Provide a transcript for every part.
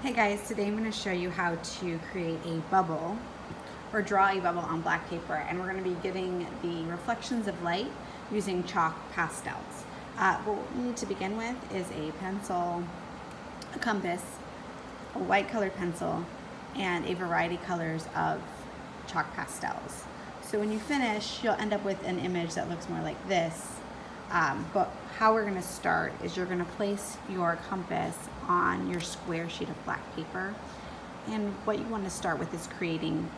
Hey guys, today I'm going to show you how to create a bubble or draw a bubble on black paper, and we're going to be getting the reflections of light using chalk pastels. What we need to begin with is a pencil, a compass, a white colored pencil, and a variety colors of chalk pastels. So when you finish, you'll end up with an image that looks more like this. But how we're going to start is you're going to place your compass on your square sheet of black paper, and what you want to start with is creating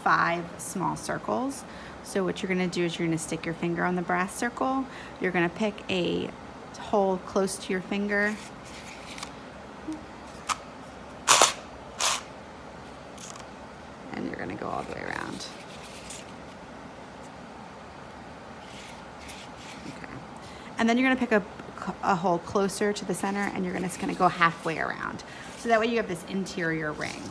5 small circles. So what you're going to do is you're going to stick your finger on the brass circle. You're going to pick a hole close to your finger, and you're going to go all the way around. And then you're gonna pick a hole closer to the center, and you're just gonna go halfway around. So that way you have this interior ring.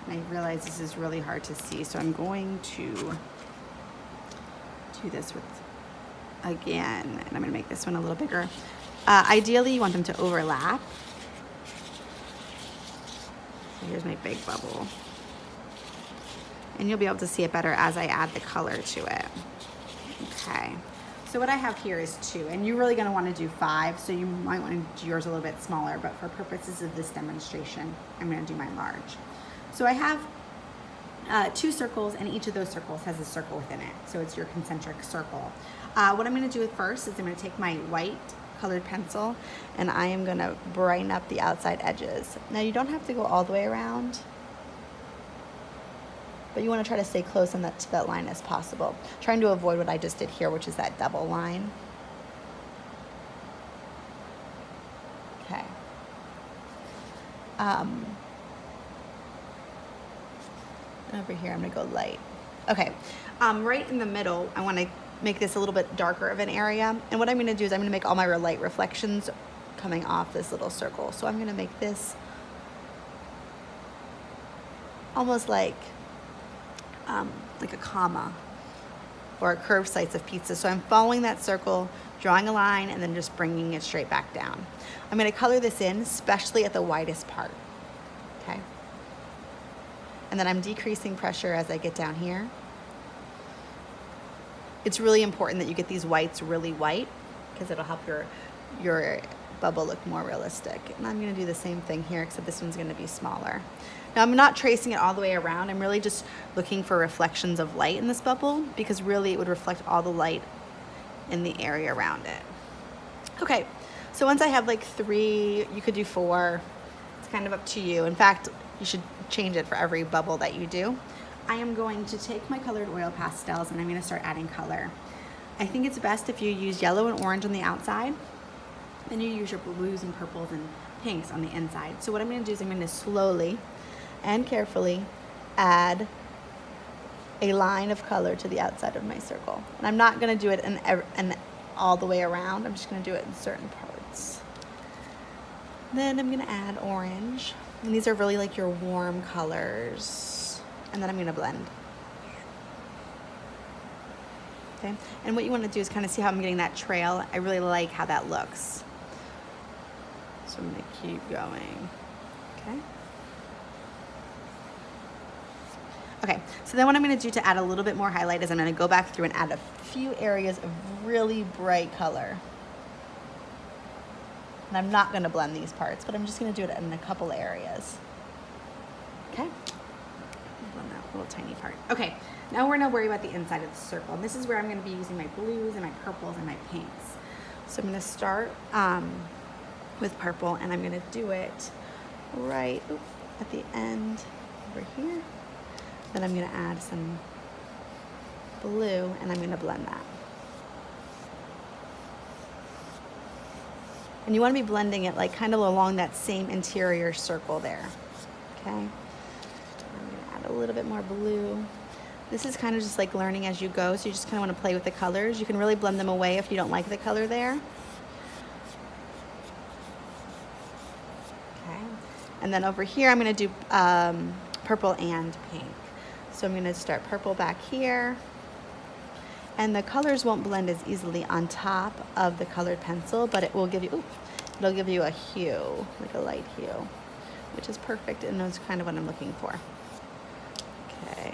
And I realize this is really hard to see, so I'm going to do this again, and I'm gonna make this one a little bigger. Ideally, you want them to overlap. So here's my big bubble. And you'll be able to see it better as I add the color to it. Okay. So what I have here is 2, and you're really going to want to do 5, so you might want to do yours a little bit smaller, but for purposes of this demonstration, I'm going to do mine large. So I have 2 circles, and each of those circles has a circle within it, so it's your concentric circle. What I'm going to do first is I'm going to take my white colored pencil, and I am going to brighten up the outside edges. Now you don't have to go all the way around, but you want to try to stay close to that line as possible. Trying to avoid what I just did here, which is that double line. Okay. Over here, I'm gonna go light. Okay, right in the middle, I wanna make this a little bit darker of an area. And what I'm gonna do is I'm gonna make all my light reflections coming off this little circle. So I'm gonna make this almost like a comma or a curved slice of pizza. So I'm following that circle, drawing a line, and then just bringing it straight back down. I'm going to color this in, especially at the widest part. Okay. And then I'm decreasing pressure as I get down here. It's really important that you get these whites really white, because it'll help your bubble look more realistic. And I'm going to do the same thing here, except this one's going to be smaller. Now I'm not tracing it all the way around. I'm really just looking for reflections of light in this bubble, because really it would reflect all the light in the area around it. Okay, so once I have like 3, you could do 4. It's kind of up to you. In fact, you should change it for every bubble that you do. I am going to take my colored oil pastels, and I'm going to start adding color. I think it's best if you use yellow and orange on the outside, then you use your blues and purples and pinks on the inside. So what I'm going to do is I'm going to slowly and carefully add a line of color to the outside of my circle. And I'm not going to do it in all the way around. I'm just going to do it in certain parts. Then I'm going to add orange. And these are really like your warm colors. And then I'm going to blend. Okay. And what you want to do is kind of see how I'm getting that trail. I really like how that looks. So I'm going to keep going. Okay. Okay, so then what I'm going to do to add a little bit more highlight is I'm going to go back through and add a few areas of really bright color. And I'm not going to blend these parts, but I'm just going to do it in a couple areas. Okay? Blend that little tiny part. Okay, now we're going to worry about the inside of the circle. And this is where I'm going to be using my blues and my purples and my pinks. So I'm going to start with purple, and I'm going to do it right at the end over here. Then I'm going to add some blue, and I'm going to blend that. And you want to be blending it like kind of along that same interior circle there. Okay? I'm going to add a little bit more blue. This is kind of just like learning as you go, so you just kind of want to play with the colors. You can really blend them away if you don't like the color there. Okay. And then over here, I'm going to do purple and pink. So I'm going to start purple back here, and the colors won't blend as easily on top of the colored pencil, but it will give you, it'll give you a hue, like a light hue. which is perfect, and that's kind of what I'm looking for. Okay.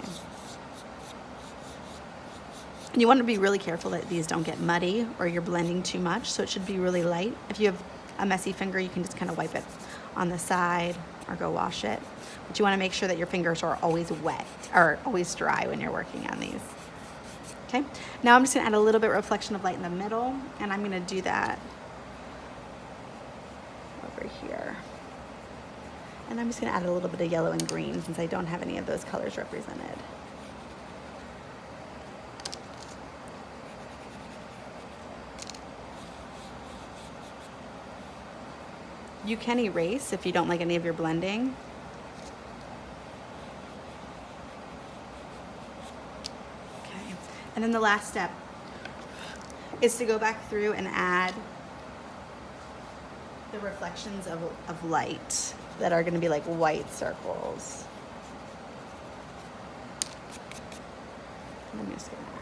And you want to be really careful that these don't get muddy or you're blending too much, so it should be really light. If you have a messy finger, you can just kind of wipe it on the side or go wash it. But you want to make sure that your fingers are always wet or always dry when you're working on these. Okay, now I'm just going to add a little bit of reflection of light in the middle, and I'm going to do that over here. And I'm just going to add a little bit of yellow and green since I don't have any of those colors represented. You can erase if you don't like any of your blending. Okay, and then the last step is to go back through and add the reflections of light that are going to be like white circles. And I'm just going to add.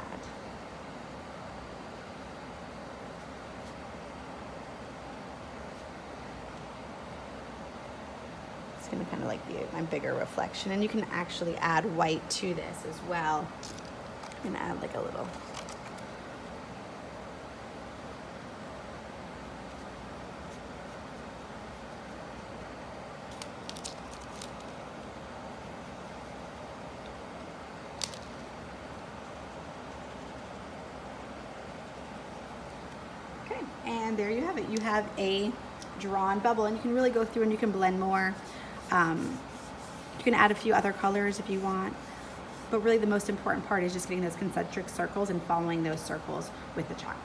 It's going to kind of like be my bigger reflection, and you can actually add white to this as well and add like a little. Okay, and there you have it. You have a drawn bubble, and you can really go through and you can blend more. You can add a few other colors if you want, but really the most important part is just getting those concentric circles and following those circles with the chalk.